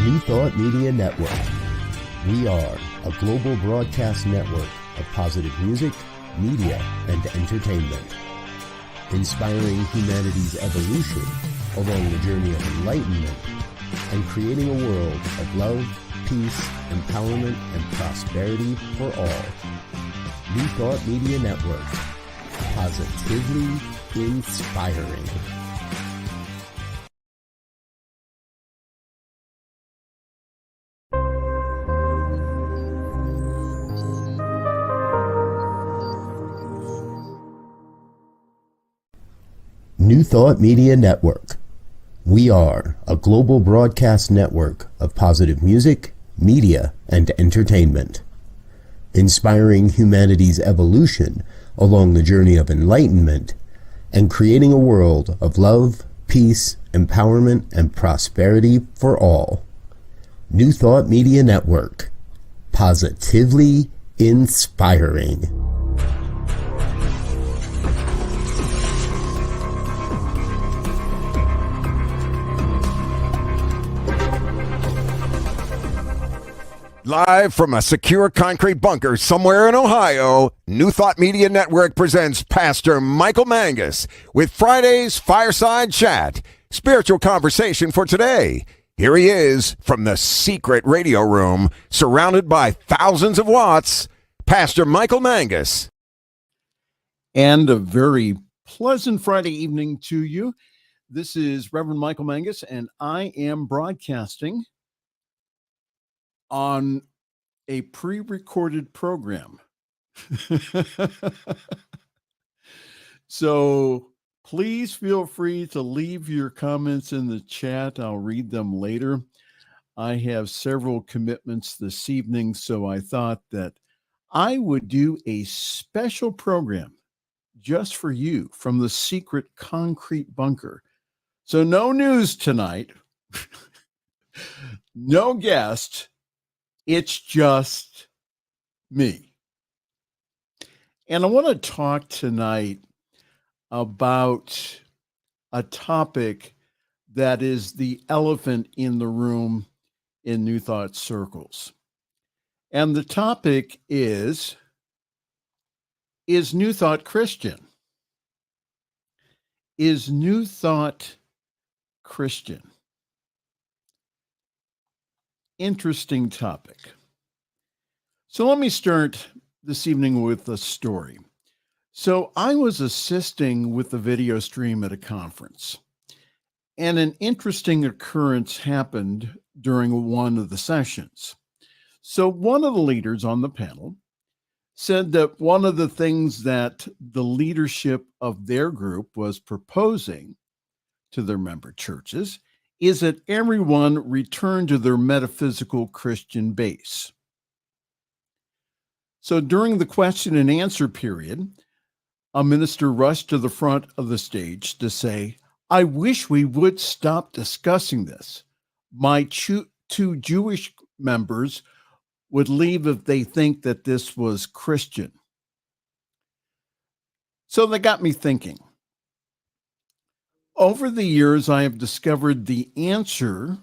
New Thought Media Network. We are a global broadcast network of positive music, media, and entertainment, inspiring humanity's evolution along the journey of enlightenment and creating a world of love, peace, empowerment, and prosperity for all. New Thought Media Network. Positively inspiring. New Thought Media Network. We are a global broadcast network of positive music, media, and entertainment, inspiring humanity's evolution along the journey of enlightenment and creating a world of love, peace, empowerment, and prosperity for all. New Thought Media Network. Positively inspiring. Live from a secure concrete bunker somewhere in Ohio, New Thought Media Network presents Pastor Michael Mangus with Friday's Fireside Chat, spiritual conversation for today. Here he is from the secret radio room, surrounded by thousands of watts, Pastor Michael Mangus. And a very pleasant Friday evening to you. This is Reverend Michael Mangus, and I am broadcasting on a pre-recorded program. So please feel free to leave your comments in the chat. I'll read them later. I have several commitments this evening, so I thought that I would do a special program just for you from the secret concrete bunker. So no news tonight, no guest. It's just me. And I want to talk tonight about a topic that is the elephant in the room in New Thought circles. And the topic is New Thought Christian? Is New Thought Christian? Interesting topic. So let me start this evening with a story. So I was assisting with the video stream at a conference, and an interesting occurrence happened during one of the sessions. So one of the leaders on the panel said that one of the things that the leadership of their group was proposing to their member churches is that everyone return to their metaphysical Christian base. So during the question and answer period, a minister rushed to the front of the stage to say, "I wish we would stop discussing this. My two Jewish members would leave if they think that this was Christian." So that got me thinking. Over the years, I have discovered the answer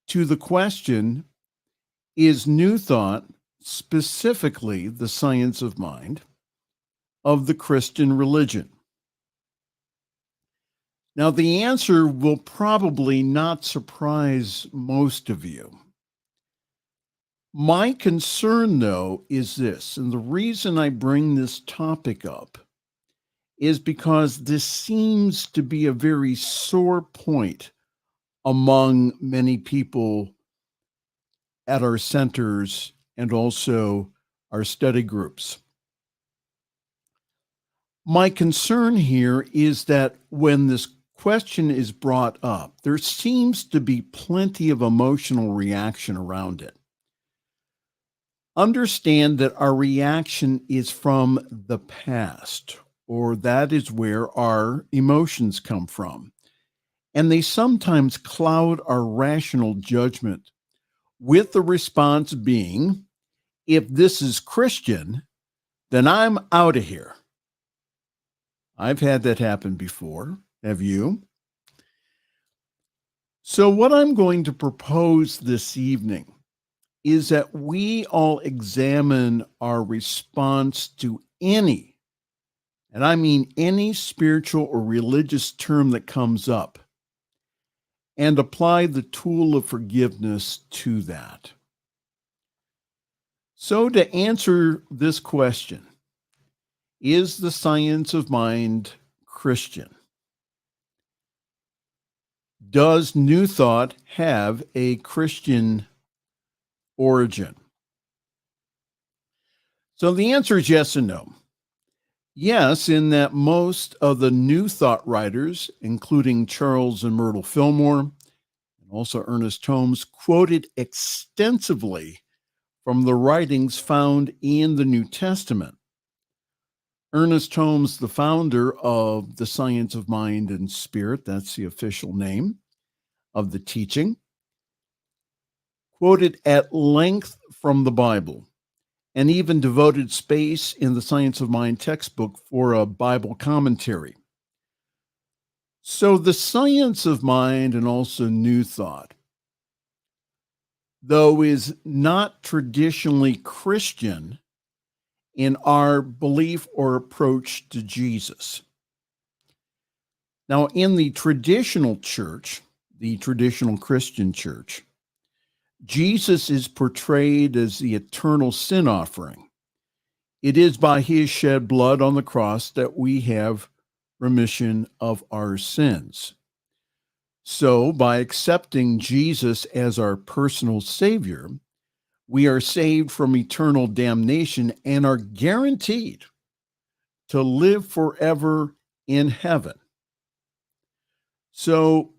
to the question, is New Thought, specifically the science of mind, of the Christian religion? Now, the answer will probably not surprise most of you. My concern, though, is this, and the reason I bring this topic up is because this seems to be a very sore point among many people at our centers and also our study groups. My concern here is that when this question is brought up, there seems to be plenty of emotional reaction around it. Understand that our reaction is from the past, or that is where our emotions come from. And they sometimes cloud our rational judgment, with the response being, if this is Christian, then I'm out of here. I've had that happen before. Have you? So, what I'm going to propose this evening is that we all examine our response to any, and I mean any spiritual or religious term that comes up, and apply the tool of forgiveness to that. So, to answer this question, is the science of mind Christian? Does New Thought have a Christian origin? So the answer is yes and no. Yes, in that most of the New Thought writers, including Charles and Myrtle Fillmore, and also Ernest Holmes, quoted extensively from the writings found in the New Testament. Ernest Holmes, the founder of the Science of Mind and Spirit, that's the official name of the teaching, quoted at length from the Bible and even devoted space in the Science of Mind textbook for a Bible commentary. So the Science of Mind and also New Thought, though, is not traditionally Christian in our belief or approach to Jesus. Now, in the traditional church, the traditional Christian church, Jesus is portrayed as the eternal sin offering. It is by his shed blood on the cross that we have remission of our sins. So, by accepting Jesus as our personal Savior, we are saved from eternal damnation and are guaranteed to live forever in heaven. So,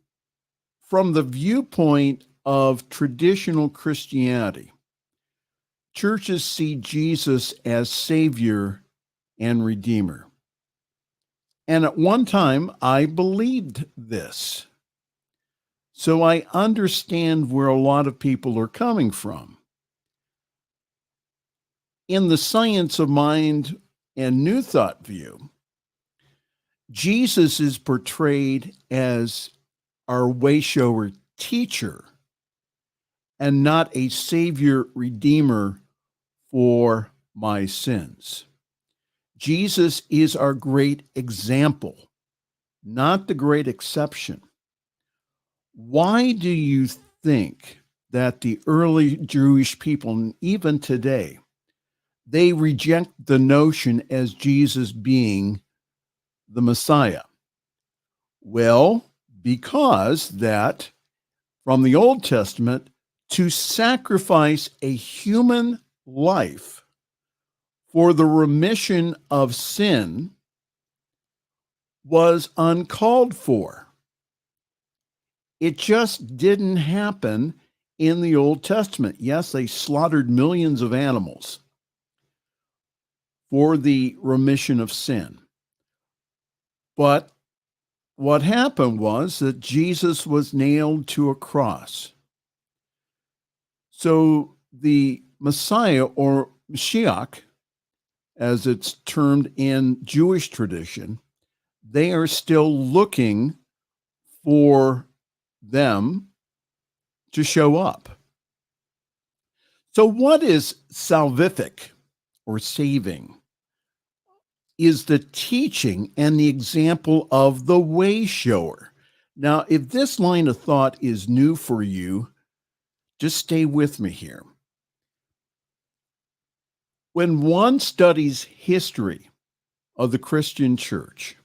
from the viewpoint of traditional Christianity, churches see Jesus as Savior and Redeemer. And at one time, I believed this. So I understand where a lot of people are coming from. In the Science of Mind and New Thought view, Jesus is portrayed as our way shower teacher and not a Savior Redeemer for my sins. Jesus is our great example, not the great exception. Why do you think that the early Jewish people, and even today, they reject the notion as Jesus being the Messiah? Well, because that from the Old Testament, to sacrifice a human life for the remission of sin was uncalled for. It just didn't happen in the Old Testament. Yes, they slaughtered millions of animals for the remission of sin. But what happened was that Jesus was nailed to a cross. So the Messiah, or Mashiach, as it's termed in Jewish tradition, they are still looking for them to show up. So what is salvific or saving? Is the teaching and the example of the way shower. Now, if this line of thought is new for you, just stay with me here. When one studies history of the Christian church,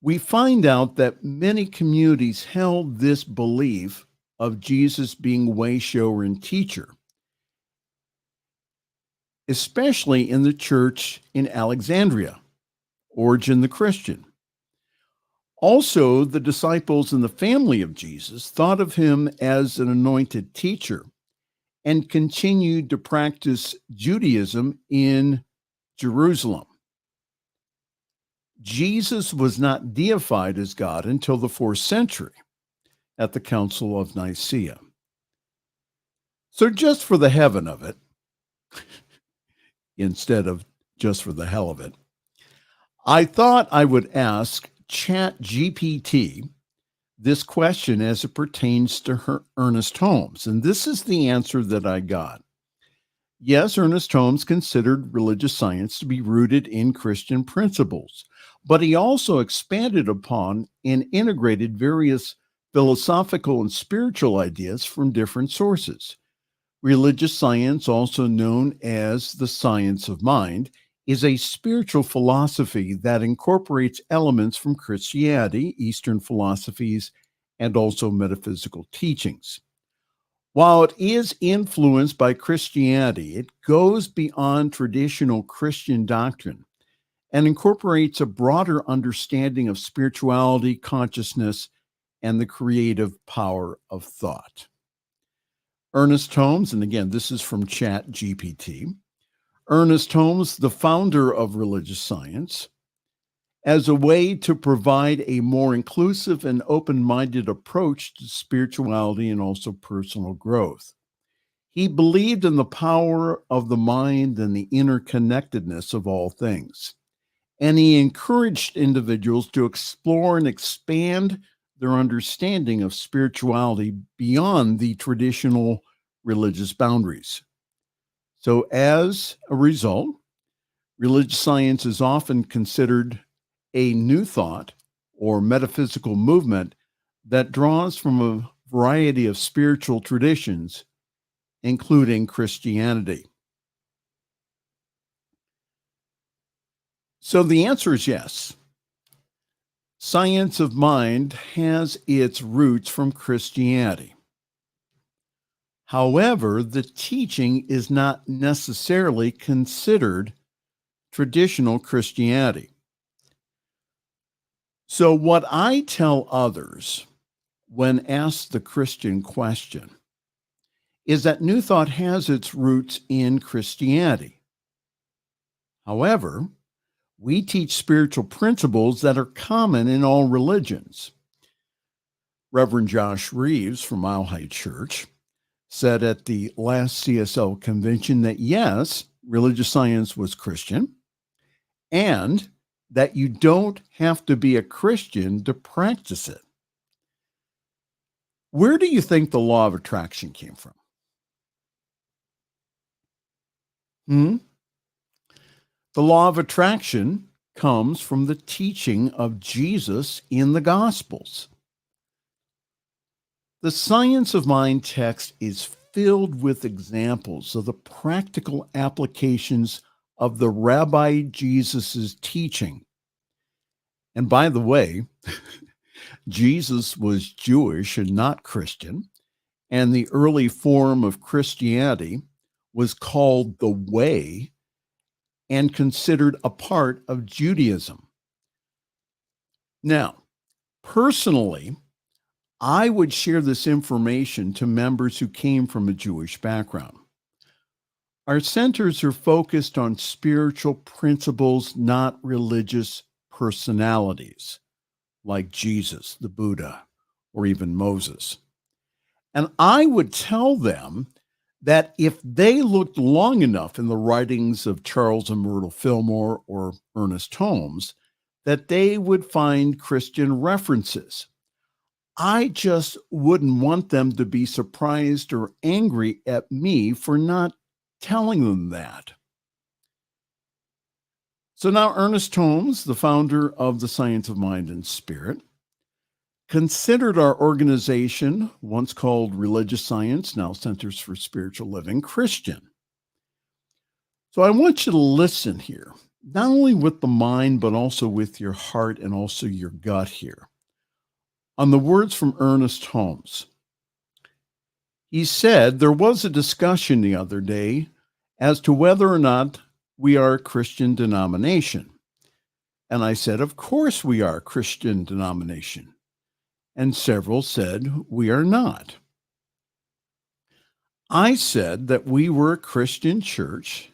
we find out that many communities held this belief of Jesus being way shower and teacher, especially in the church in Alexandria, Origen the Christian. Also, the disciples and the family of Jesus thought of him as an anointed teacher and continued to practice Judaism in Jerusalem. Jesus was not deified as God until the 4th century at the Council of Nicaea. So just for the heaven of it, instead of just for the hell of it, I thought I would ask ChatGPT this question as it pertains to Ernest Holmes. And this is the answer that I got. Yes, Ernest Holmes considered religious science to be rooted in Christian principles, but he also expanded upon and integrated various philosophical and spiritual ideas from different sources. Religious science, also known as the science of mind, is a spiritual philosophy that incorporates elements from Christianity, Eastern philosophies, and also metaphysical teachings. While it is influenced by Christianity, it goes beyond traditional Christian doctrine and incorporates a broader understanding of spirituality, consciousness, and the creative power of thought. Ernest Holmes, and again, this is from ChatGPT. Ernest Holmes, the founder of religious science, as a way to provide a more inclusive and open-minded approach to spirituality and also personal growth. He believed in the power of the mind and the interconnectedness of all things, and he encouraged individuals to explore and expand their understanding of spirituality beyond the traditional religious boundaries. So as a result, religious science is often considered a new thought or metaphysical movement that draws from a variety of spiritual traditions, including Christianity. So the answer is yes. Science of mind has its roots from Christianity. However, the teaching is not necessarily considered traditional Christianity. So what I tell others when asked the Christian question is that New Thought has its roots in Christianity. However, we teach spiritual principles that are common in all religions. Reverend Josh Reeves from Mile High Church said at the last CSL convention that yes, religious science was Christian, and that you don't have to be a Christian to practice it. Where do you think the law of attraction came from? The law of attraction comes from the teaching of Jesus in the Gospels. The Science of Mind text is filled with examples of the practical applications of the Rabbi Jesus's teaching. And by the way, Jesus was Jewish and not Christian, and the early form of Christianity was called the Way and considered a part of Judaism. Now, personally, I would share this information to members who came from a Jewish background. Our centers are focused on spiritual principles, not religious personalities, like Jesus, the Buddha, or even Moses. And I would tell them that if they looked long enough in the writings of Charles and Myrtle Fillmore or Ernest Holmes, that they would find Christian references. I just wouldn't want them to be surprised or angry at me for not telling them that. So now Ernest Holmes, the founder of the Science of Mind and Spirit, considered our organization, once called Religious Science, now Centers for Spiritual Living, Christian. So I want you to listen here, not only with the mind, but also with your heart and also your gut here, on the words from Ernest Holmes. He said, there was a discussion the other day as to whether or not we are a Christian denomination. And I said, of course we are a Christian denomination. And several said, we are not. I said that we were a Christian church,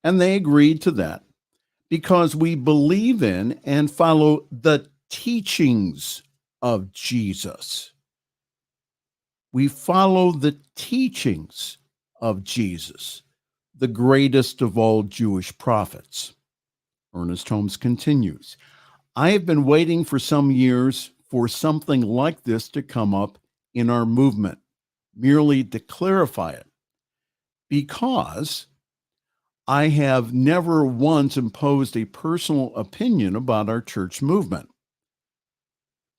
and they agreed to that because we believe in and follow the teachings of Jesus. We follow the teachings of Jesus, the greatest of all Jewish prophets. Ernest Holmes continues, I have been waiting for some years for something like this to come up in our movement, merely to clarify it, because I have never once imposed a personal opinion about our church movement.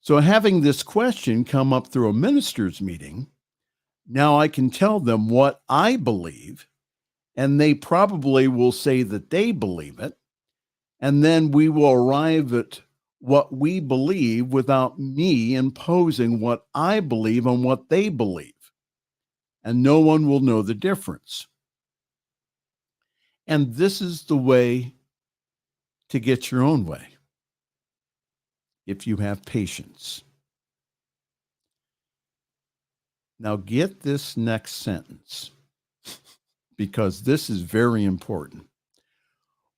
So having this question come up through a ministers' meeting, now I can tell them what I believe, and they probably will say that they believe it, and then we will arrive at what we believe without me imposing what I believe on what they believe, and no one will know the difference. And this is the way to get your own way, if you have patience. Now get this next sentence, because this is very important.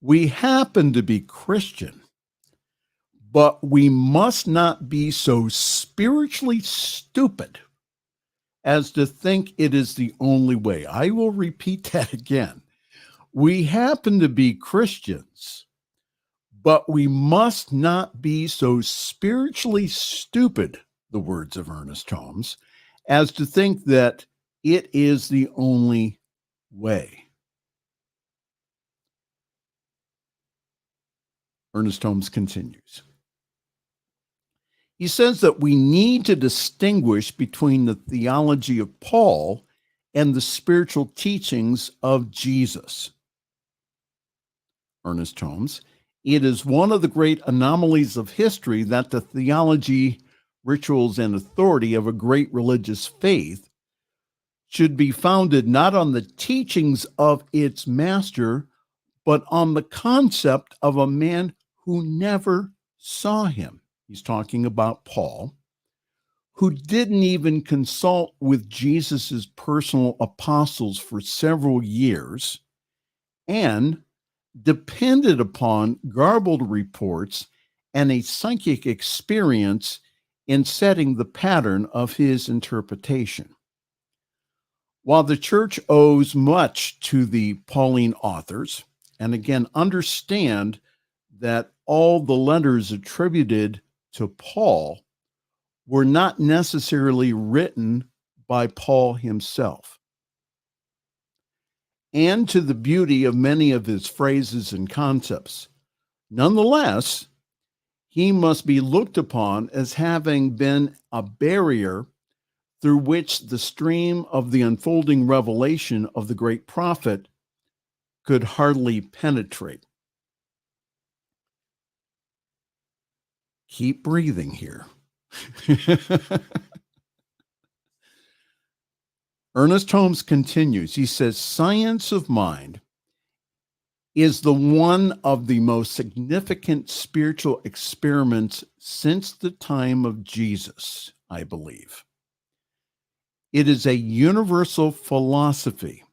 We happen to be Christian, but we must not be so spiritually stupid as to think it is the only way. I will repeat that again. We happen to be Christians, but we must not be so spiritually stupid, the words of Ernest Holmes, as to think that it is the only way. Ernest Holmes continues. He says that we need to distinguish between the theology of Paul and the spiritual teachings of Jesus. Ernest Holmes, it is one of the great anomalies of history that the theology, rituals, and authority of a great religious faith should be founded not on the teachings of its master, but on the concept of a man who never saw him. He's talking about Paul, who didn't even consult with Jesus's personal apostles for several years and depended upon garbled reports and a psychic experience in setting the pattern of his interpretation. While the church owes much to the Pauline authors, and again, understand that all the letters attributed to Paul were not necessarily written by Paul himself, and to the beauty of many of his phrases and concepts. Nonetheless, he must be looked upon as having been a barrier through which the stream of the unfolding revelation of the great prophet could hardly penetrate. Keep breathing here. Ernest Holmes continues. He says, science of mind is the one of the most significant spiritual experiments since the time of Jesus, I believe. It is a universal philosophy,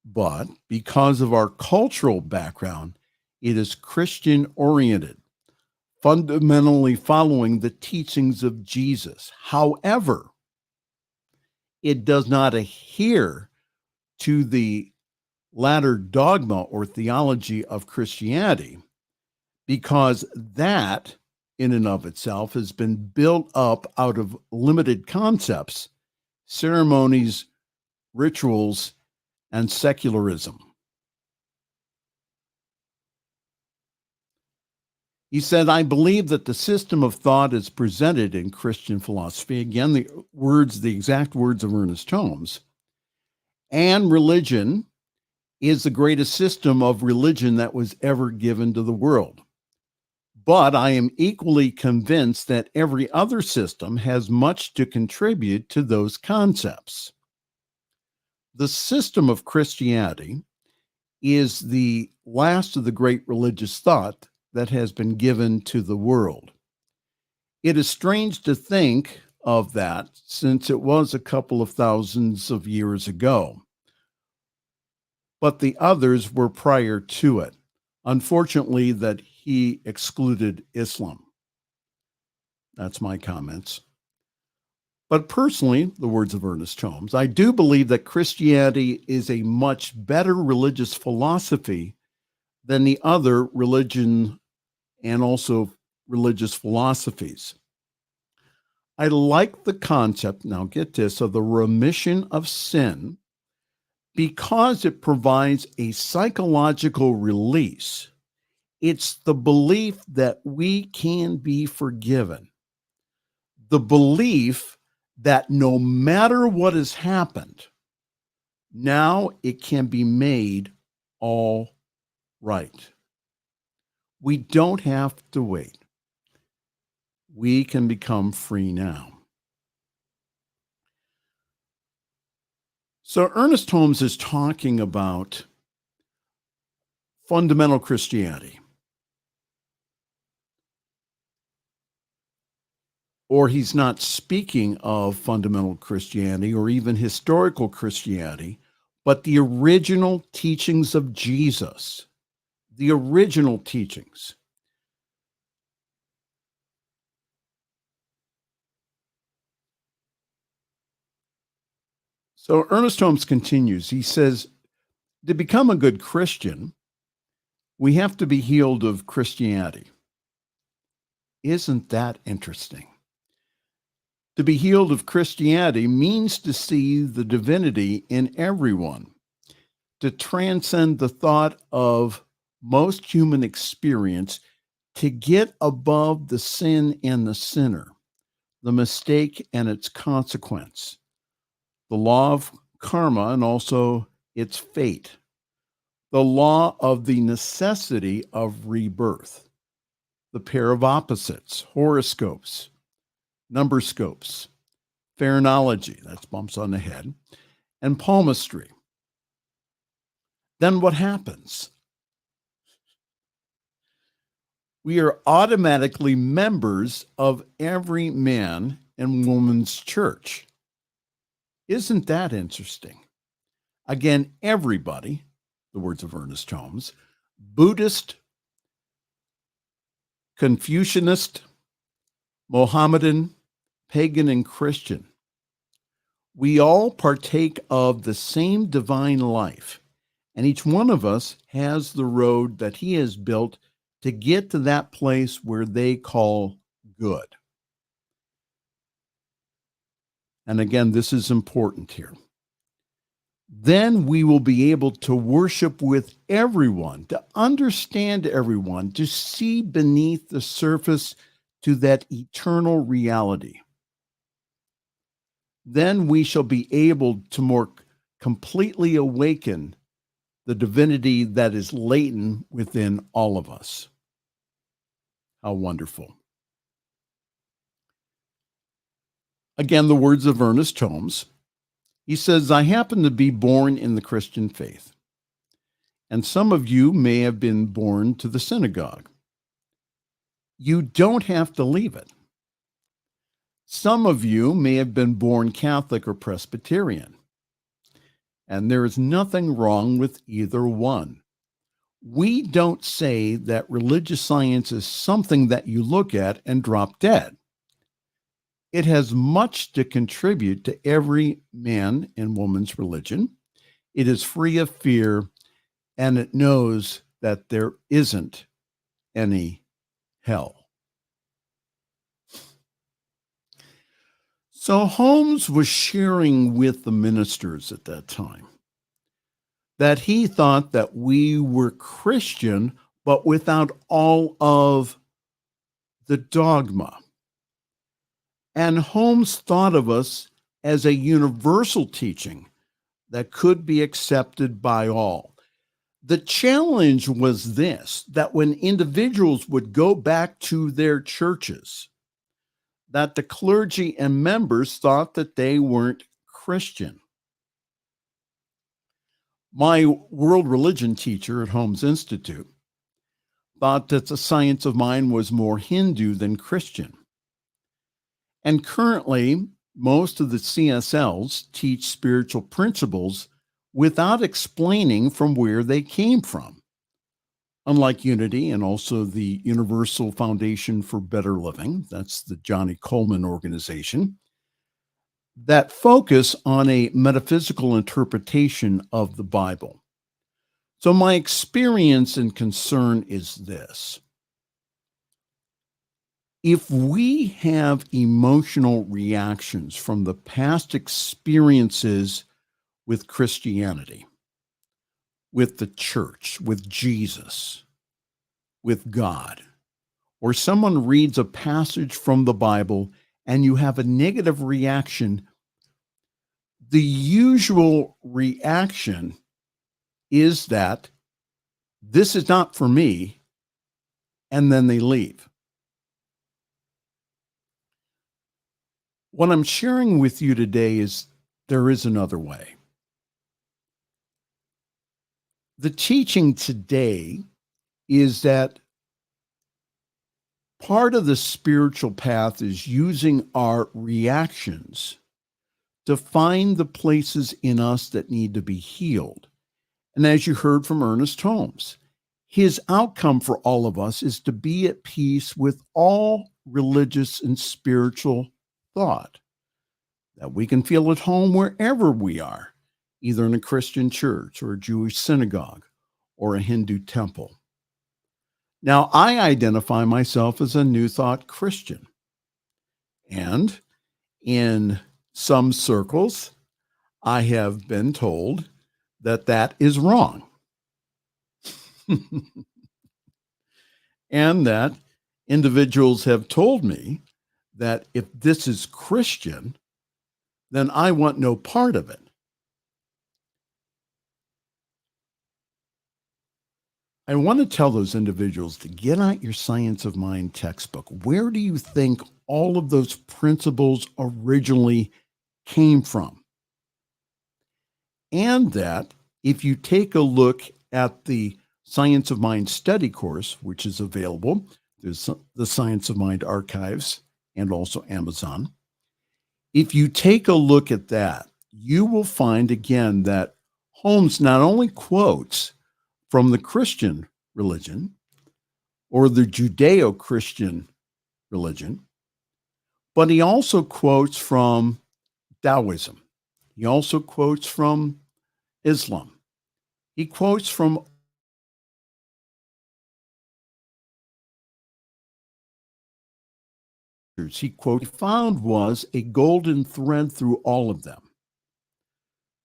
but because of our cultural background, it is Christian-oriented, fundamentally following the teachings of Jesus. However, it does not adhere to the latter dogma or theology of Christianity, because that in and of itself has been built up out of limited concepts, ceremonies, rituals, and secularism. He said, I believe that the system of thought is presented in Christian philosophy, again, the exact words of Ernest Holmes, and religion is the greatest system of religion that was ever given to the world. But I am equally convinced that every other system has much to contribute to those concepts. The system of Christianity is the last of the great religious thought that has been given to the world. It is strange to think of that, since it was a couple of thousands of years ago. But the others were prior to it. Unfortunately, that he excluded Islam. That's my comments. But personally, the words of Ernest Holmes, I do believe that Christianity is a much better religious philosophy than the other religion and also religious philosophies. I like the concept, now get this, of the remission of sin because it provides a psychological release. It's the belief that we can be forgiven. The belief that no matter what has happened, now it can be made all right. We don't have to wait. We can become free now. So Ernest Holmes is talking about fundamental Christianity. Or he's not speaking of fundamental Christianity or even historical Christianity, but the original teachings of Jesus. The original teachings. So Ernest Holmes continues. He says, to become a good Christian, we have to be healed of Christianity. Isn't that interesting? To be healed of Christianity means to see the divinity in everyone, to transcend the thought of most human experience, to get above the sin and the sinner, the mistake and its consequence, the law of karma and also its fate, the law of the necessity of rebirth, the pair of opposites, horoscopes, number scopes, phrenology, that's bumps on the head, and palmistry. Then what happens? We are automatically members of every man and woman's church. Isn't that interesting? Again, everybody, the words of Ernest Holmes, Buddhist, Confucianist, Mohammedan, pagan, and Christian. We all partake of the same divine life, and each one of us has the road that he has built to get to that place where they call good. And again, this is important here. Then we will be able to worship with everyone, to understand everyone, to see beneath the surface to that eternal reality. Then we shall be able to more completely awaken the divinity that is latent within all of us. How wonderful. Again, the words of Ernest Holmes. He says, I happen to be born in the Christian faith, and some of you may have been born to the synagogue. You don't have to leave it. Some of you may have been born Catholic or Presbyterian, and there is nothing wrong with either one. We don't say that religious science is something that you look at and drop dead. It has much to contribute to every man and woman's religion. It is free of fear, and it knows that there isn't any hell. So Holmes was sharing with the ministers at that time that he thought that we were Christian, but without all of the dogma. And Holmes thought of us as a universal teaching that could be accepted by all. The challenge was this, that when individuals would go back to their churches, that the clergy and members thought that they weren't Christian. My world religion teacher at Holmes Institute thought that the science of mind was more Hindu than Christian. And currently, most of the CSLs teach spiritual principles without explaining from where they came from. Unlike Unity and also the Universal Foundation for Better Living, that's the Johnny Coleman organization, that focus on a metaphysical interpretation of the Bible. So my experience and concern is this. If we have emotional reactions from the past experiences with Christianity, with the church, with Jesus, with God, or someone reads a passage from the Bible and you have a negative reaction, the usual reaction is that this is not for me, and then they leave. What I'm sharing with you today is there is another way. The teaching today is that part of the spiritual path is using our reactions to find the places in us that need to be healed. And as you heard from Ernest Holmes, his outcome for all of us is to be at peace with all religious and spiritual thought, that we can feel at home wherever we are, either in a Christian church or a Jewish synagogue or a Hindu temple. Now, I identify myself as a New Thought Christian. And in some circles, I have been told that that is wrong. And that individuals have told me that if this is Christian, then I want no part of it. I want to tell those individuals to get out your Science of Mind textbook. Where do you think all of those principles originally came from? And that if you take a look at the Science of Mind study course, which is available, there's the Science of Mind archives and also Amazon. If you take a look at that, you will find again that Holmes not only quotes from the Christian religion or the Judeo-Christian religion, but he also quotes from Taoism. He also quotes from Islam. He quotes from he found was a golden thread through all of them,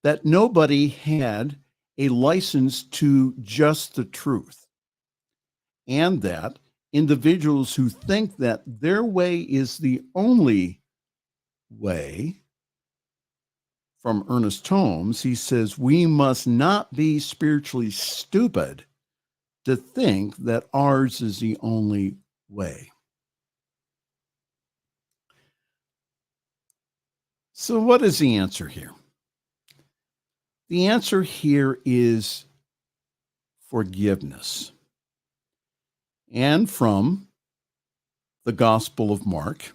that nobody had a license to just the truth, and that individuals who think that their way is the only way, from Ernest Holmes, he says, we must not be spiritually stupid to think that ours is the only way. So what is the answer here? The answer here is forgiveness. And from the Gospel of Mark,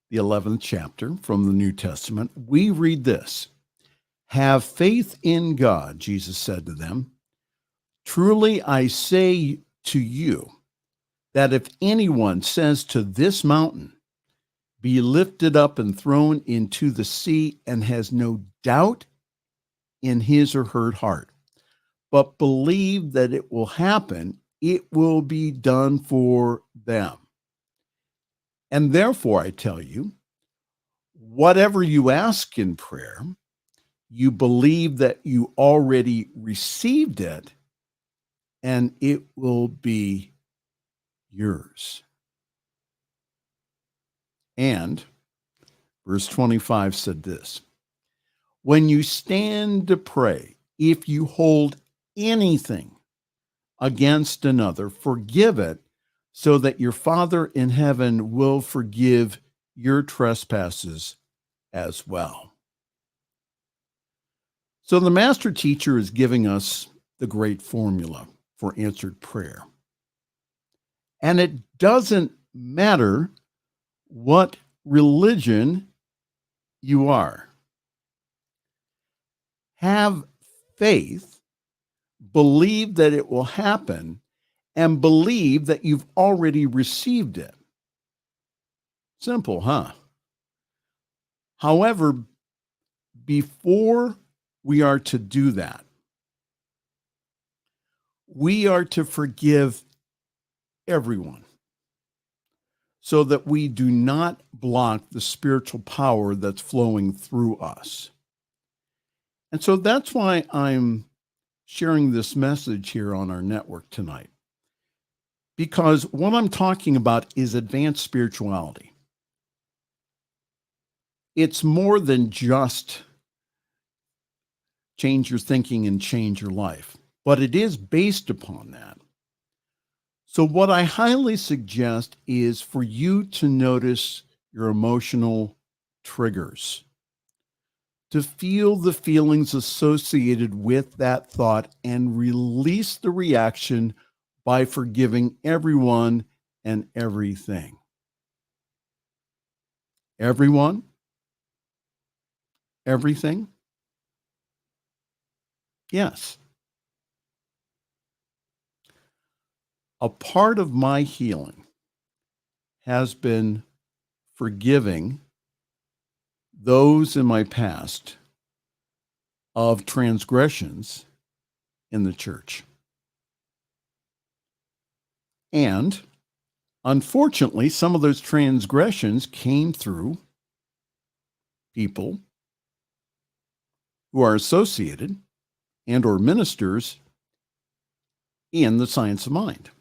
the 11th chapter from the New Testament, we read this: have faith in God, Jesus said to them. Truly I say to you that if anyone says to this mountain, be lifted up and thrown into the sea, and has no doubt in his or her heart, but believe that it will happen, it will be done for them. And therefore, I tell you, whatever you ask in prayer, you believe that you already received it, and it will be yours. And verse 25 said this: when you stand to pray, if you hold anything against another, forgive it, so that your Father in heaven will forgive your trespasses as well. So the master teacher is giving us the great formula for answered prayer. And it doesn't matter what religion you are. Have faith, believe that it will happen, and believe that you've already received it. Simple, huh? However, before we are to do that, we are to forgive everyone. so that we do not block the spiritual power that's flowing through us. And so that's why I'm sharing this message here on our network tonight. Because what I'm talking about is advanced spirituality. It's more than just change your thinking and change your life, but it is based upon that. So what I highly suggest is for you to notice your emotional triggers, to feel the feelings associated with that thought and release the reaction by forgiving everyone and everything. Everyone, everything. Yes. A part of my healing has been forgiving those in my past of transgressions in the church. And unfortunately, some of those transgressions came through people who are associated and or ministers in the science of mind.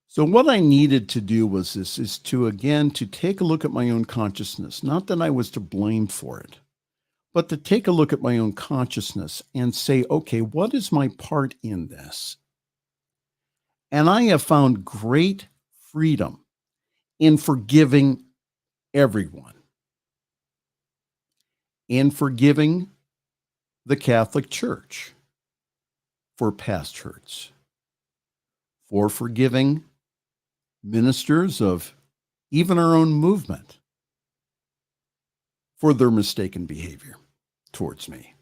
So what I needed to do was this, is to take a look at my own consciousness. Not that I was to blame for it, but to take a look at my own consciousness and say, okay, what is my part in this? And I have found great freedom in forgiving everyone, in forgiving the Catholic Church for past hurts, for forgiving ministers of even our own movement for their mistaken behavior towards me.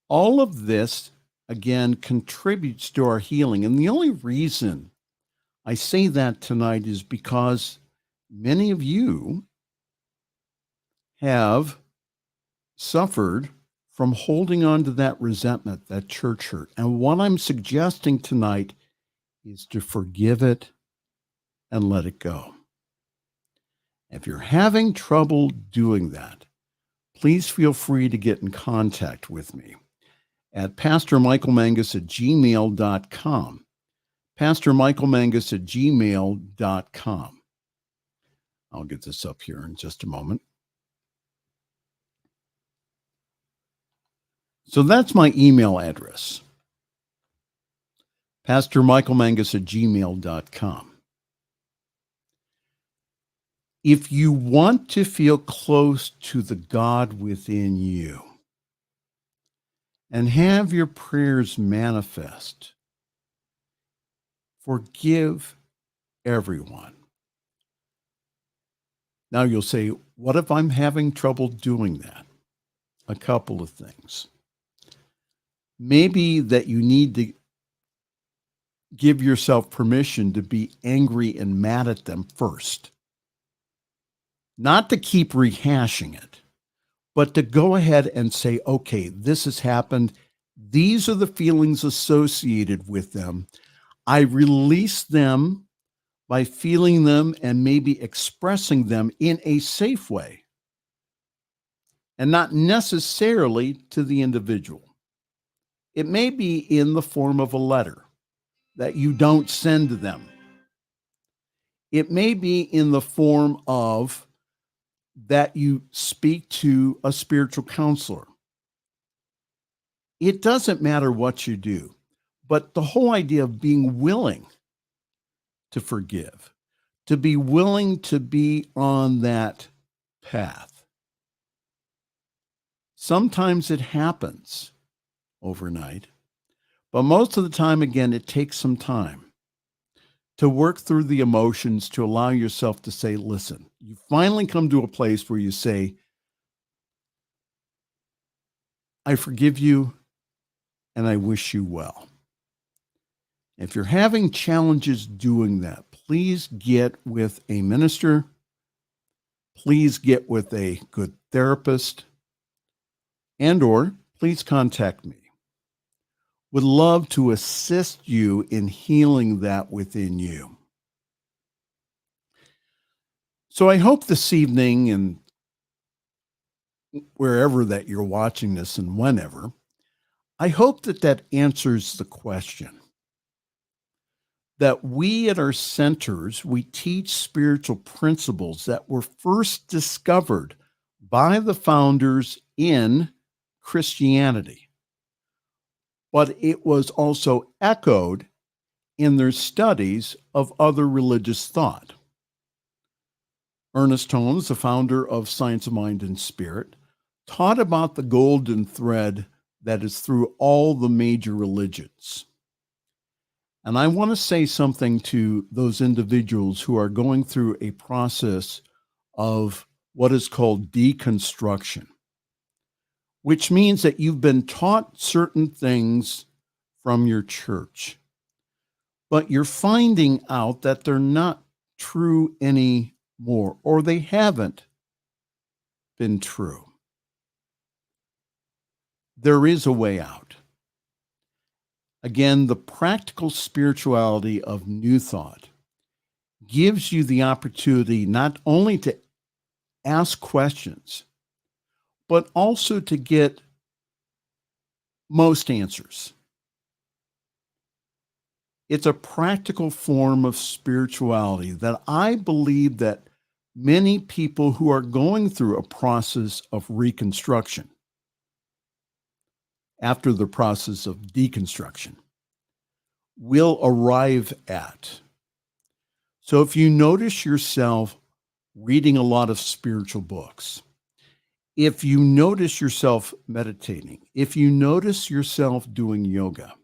All of this, again, contributes to our healing. And the only reason I say that tonight is because many of you have suffered from holding on to that resentment, that church hurt. And what I'm suggesting tonight is to forgive it and let it go. If you're having trouble doing that, please feel free to get in contact with me at pastormichaelmangus@gmail.com. pastormichaelmangus@gmail.com. I'll get this up here in just a moment. So that's my email address, pastormichaelmangus@gmail.com. If you want to feel close to the God within you and have your prayers manifest, forgive everyone. Now you'll say, what if I'm having trouble doing that? A couple of things. Maybe that you need to give yourself permission to be angry and mad at them first. Not to keep rehashing it, but to go ahead and say, okay, this has happened. These are the feelings associated with them. I release them by feeling them and maybe expressing them in a safe way and not necessarily to the individual. It may be in the form of a letter that you don't send to them. It may be in the form of that you speak to a spiritual counselor. It doesn't matter what you do, but the whole idea of being willing to forgive, to be willing to be on that path. Sometimes it happens overnight, but most of the time, again, it takes some time to work through the emotions, to allow yourself to say, listen, you finally come to a place where you say, I forgive you and I wish you well. If you're having challenges doing that, please get with a minister. Please get with a good therapist, and or please contact me. would love to assist you in healing that within you. So I hope this evening, and wherever that you're watching this and whenever, I hope that that answers the question. That we at our centers, we teach spiritual principles that were first discovered by the founders in Christianity, but it was also echoed in their studies of other religious thought. Ernest Holmes, the founder of Science of Mind and Spirit, taught about the golden thread that is through all the major religions. And I want to say something to those individuals who are going through a process of what is called deconstruction, which means that you've been taught certain things from your church, but you're finding out that they're not true anymore, or they haven't been true. There is a way out. Again, the practical spirituality of New Thought gives you the opportunity not only to ask questions, but also to get most answers. It's a practical form of spirituality that I believe that many people who are going through a process of reconstruction after the process of deconstruction will arrive at. So if you notice yourself reading a lot of spiritual books, if you notice yourself meditating, if you notice yourself doing yoga,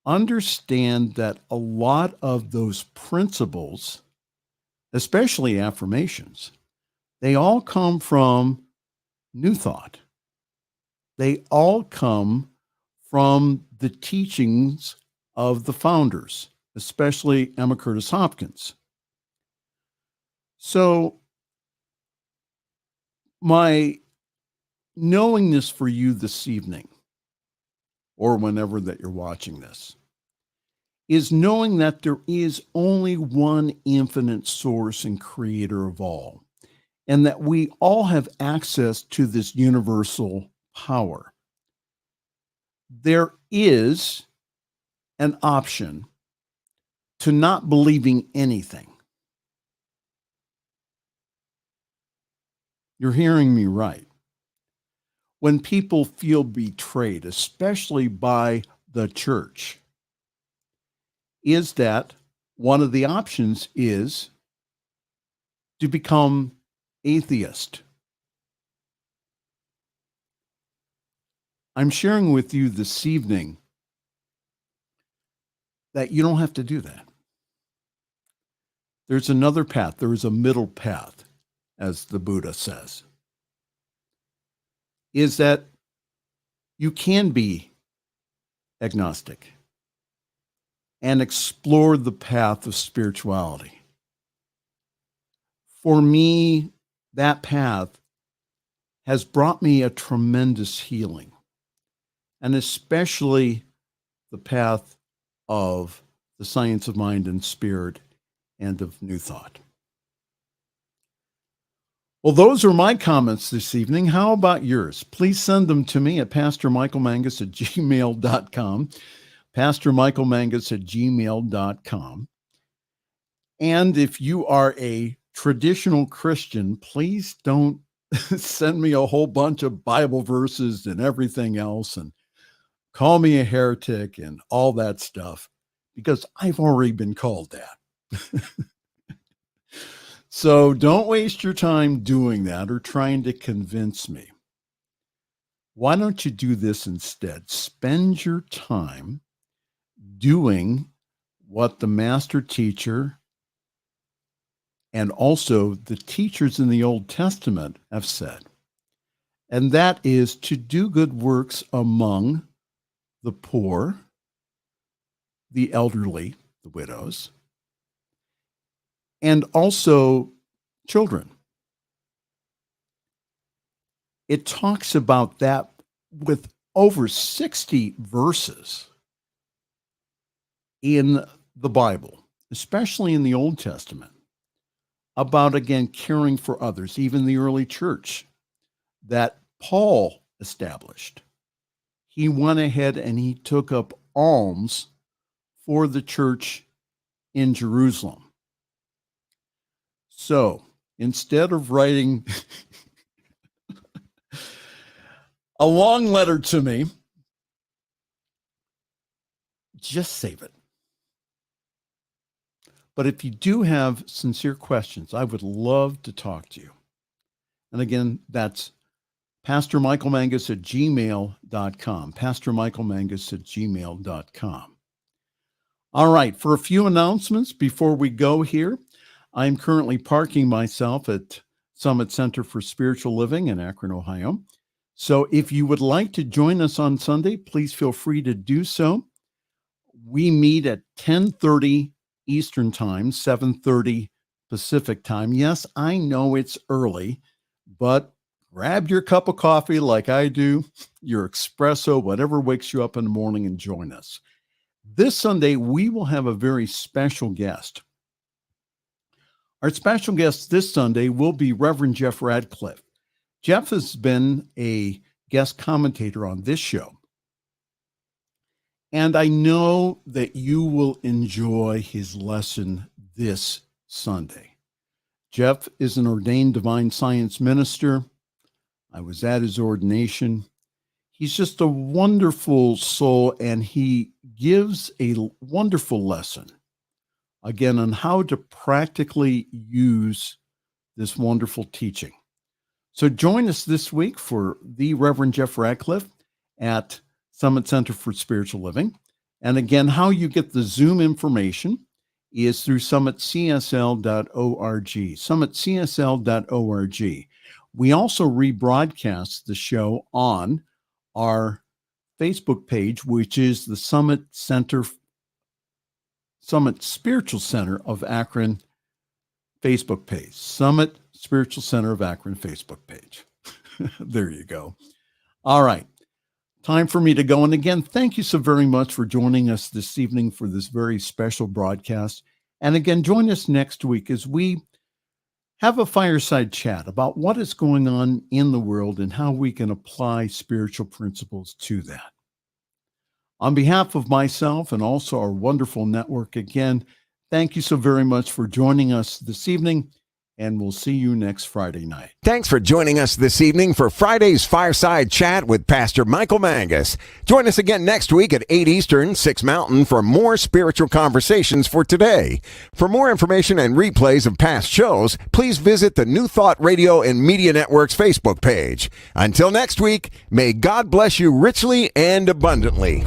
understand that a lot of those principles, especially affirmations, they all come from New Thought. They all come from the teachings of the founders, especially Emma Curtis Hopkins. So my knowingness for you this evening, or whenever that you're watching this, is knowing that there is only one infinite source and creator of all, and that we all have access to this universal power. There is an option to not believing anything. You're hearing me right. When people feel betrayed, especially by the church, is that one of the options is to become atheist. I'm sharing with you this evening that you don't have to do that. There's another path. There is a middle path, as the Buddha says, is that you can be agnostic and explore the path of spirituality. For me, that path has brought me a tremendous healing, and especially the path of the science of mind and spirit and of New Thought. Well, those are my comments this evening. How about yours? Please send them to me at pastormichaelmangus@gmail.com, pastormichaelmangus@gmail.com. And if you are a traditional Christian, please don't send me a whole bunch of Bible verses and everything else and call me a heretic and all that stuff, because I've already been called that. So don't waste your time doing that or trying to convince me. Why don't you do this instead? Spend your time doing what the master teacher and also the teachers in the Old Testament have said. And that is to do good works among the poor, the elderly, the widows, and also children. It talks about that with over 60 verses in the Bible, especially in the Old Testament, about, again, caring for others, even the early church that Paul established. He went ahead and he took up alms for the church in Jerusalem. So instead of writing a long letter to me, just save it. But if you do have sincere questions, I would love to talk to you. And again, that's pastormichaelmangus@gmail.com, pastormichaelmangus@gmail.com. All right, for a few announcements before we go here, I'm currently parking myself at Summit Center for Spiritual Living in Akron, Ohio. So if you would like to join us on Sunday, please feel free to do so. We meet at 10:30 Eastern Time, 7:30 Pacific Time. Yes, I know it's early, but grab your cup of coffee like I do, your espresso, whatever wakes you up in the morning, and join us. This Sunday, we will have a very special guest. Our special guest this Sunday will be Reverend Jeff Radcliffe. Jeff has been a guest commentator on this show, and I know that you will enjoy his lesson this Sunday. Jeff is an ordained divine science minister. I was at his ordination. He's just a wonderful soul, and he gives a wonderful lesson, again, on how to practically use this wonderful teaching. So join us this week for the Reverend Jeff Radcliffe at Summit Center for Spiritual Living. And again, how you get the Zoom information is through summitcsl.org, summitcsl.org. We also rebroadcast the show on our Facebook page, which is the Summit Spiritual Center of Akron Facebook page, Summit Spiritual Center of Akron Facebook page. There you go. All right. Time for me to go. And again, thank you so very much for joining us this evening for this very special broadcast. And again, join us next week as we have a fireside chat about what is going on in the world and how we can apply spiritual principles to that. On behalf of myself and also our wonderful network, again, thank you so very much for joining us this evening, and we'll see you next Friday night. Thanks for joining us this evening for Friday's Fireside Chat with Pastor Michael Mangus. Join us again next week at 8 Eastern, 6 Mountain for more spiritual conversations for today. For more information and replays of past shows, please visit the New Thought Radio and Media Network's Facebook page. Until next week, may God bless you richly and abundantly.